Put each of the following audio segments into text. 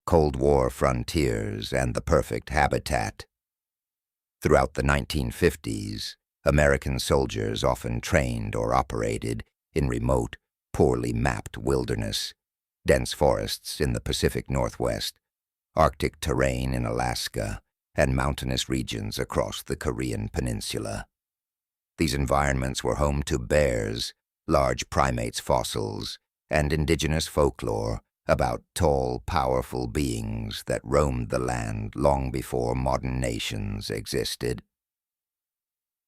Cold War frontiers and the perfect habitat. Throughout the 1950s, American soldiers often trained or operated in remote, poorly mapped wilderness, dense forests in the Pacific Northwest, Arctic terrain in Alaska, and mountainous regions across the Korean peninsula. These environments were home to bears, large primates fossils, and indigenous folklore about tall, powerful beings that roamed the land long before modern nations existed.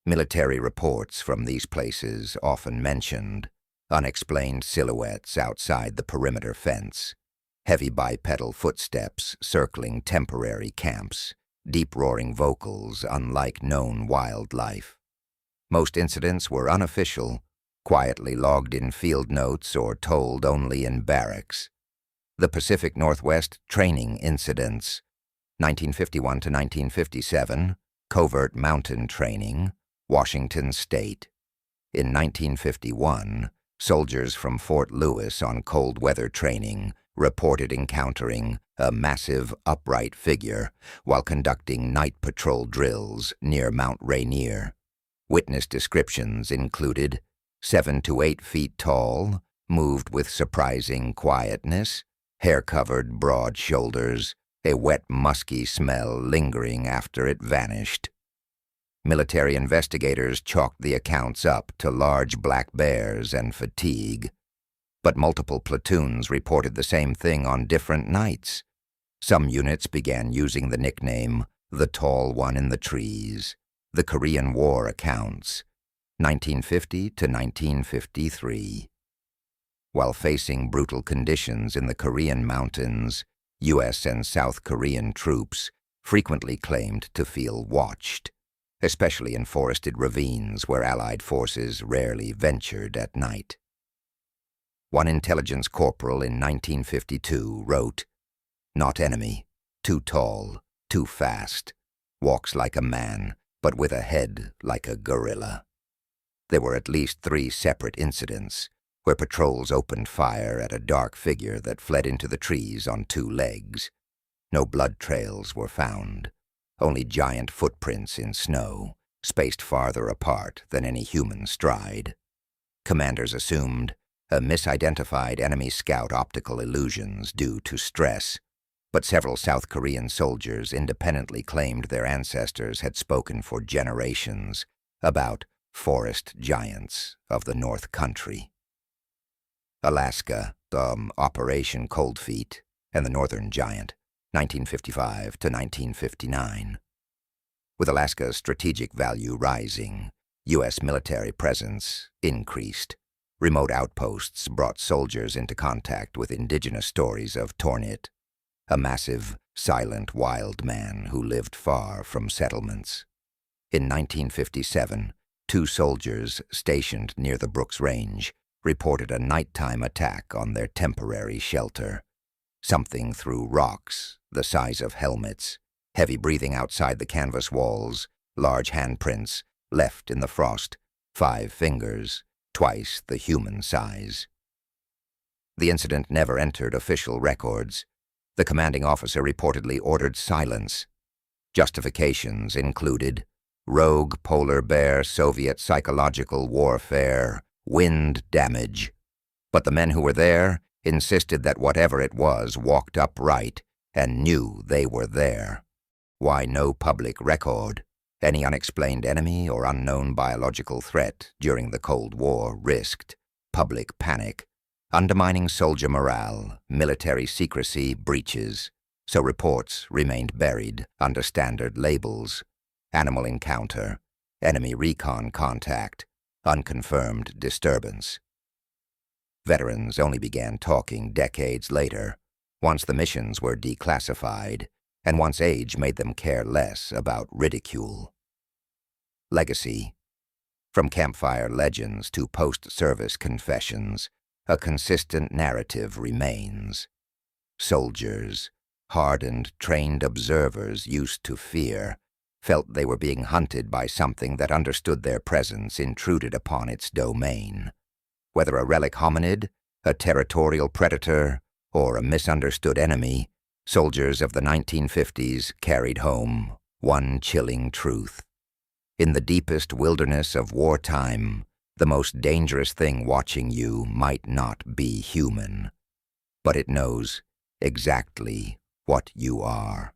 Military reports from these places often mentioned unexplained silhouettes outside the perimeter fence, heavy bipedal footsteps circling temporary camps, deep-roaring vocals unlike known wildlife. Most incidents were unofficial, quietly logged in field notes or told only in barracks. The Pacific Northwest Training Incidents, 1951 to 1957, Covert Mountain Training, Washington State. In 1951, soldiers from Fort Lewis on cold weather training reported encountering a massive upright figure while conducting night patrol drills near Mount Rainier. Witness descriptions included 7 to 8 feet tall, moved with surprising quietness, hair-covered broad shoulders, a wet, musky smell lingering after it vanished. Military investigators chalked the accounts up to large black bears and fatigue, but multiple platoons reported the same thing on different nights. Some units began using the nickname the Tall One in the Trees. The Korean War accounts, 1950 to 1953. While facing brutal conditions in the Korean mountains, U.S. and South Korean troops frequently claimed to feel watched, especially in forested ravines where Allied forces rarely ventured at night. One intelligence corporal in 1952 wrote, "Not enemy, too tall, too fast, walks like a man, but with a head like a gorilla." There were at least 3 separate incidents where patrols opened fire at a dark figure that fled into the trees on 2 legs. No blood trails were found, only giant footprints in snow, spaced farther apart than any human stride. Commanders assumed a misidentified enemy scout optical illusions due to stress, but several South Korean soldiers independently claimed their ancestors had spoken for generations about forest giants of the North Country. Alaska, the Operation Cold Feet, and the Northern Giant, 1955 to 1959. With Alaska's strategic value rising, U.S. military presence increased. Remote outposts brought soldiers into contact with indigenous stories of Tornit, a massive, silent wild man who lived far from settlements. In 1957, 2 soldiers stationed near the Brooks Range reported a nighttime attack on their temporary shelter. Something threw rocks the size of helmets, heavy breathing outside the canvas walls, large handprints left in the frost, 5 fingers, twice the human size. The incident never entered official records. The commanding officer reportedly ordered silence. Justifications included rogue polar bear Soviet psychological warfare, wind damage. But the men who were there insisted that whatever it was walked upright and knew they were there. Why no public record? Any unexplained enemy or unknown biological threat during the Cold War risked public panic, undermining soldier morale, military secrecy breaches, so reports remained buried under standard labels: animal encounter, enemy recon contact, unconfirmed disturbance. Veterans only began talking decades later, once the missions were declassified, and once age made them care less about ridicule. Legacy. From campfire legends to post-service confessions, a consistent narrative remains. Soldiers, hardened, trained observers used to fear, felt they were being hunted by something that understood their presence intruded upon its domain. Whether a relic hominid, a territorial predator, or a misunderstood enemy, Soldiers of the 1950s carried home one chilling truth. In the deepest wilderness of wartime, the most dangerous thing watching you might not be human, but it knows exactly what you are.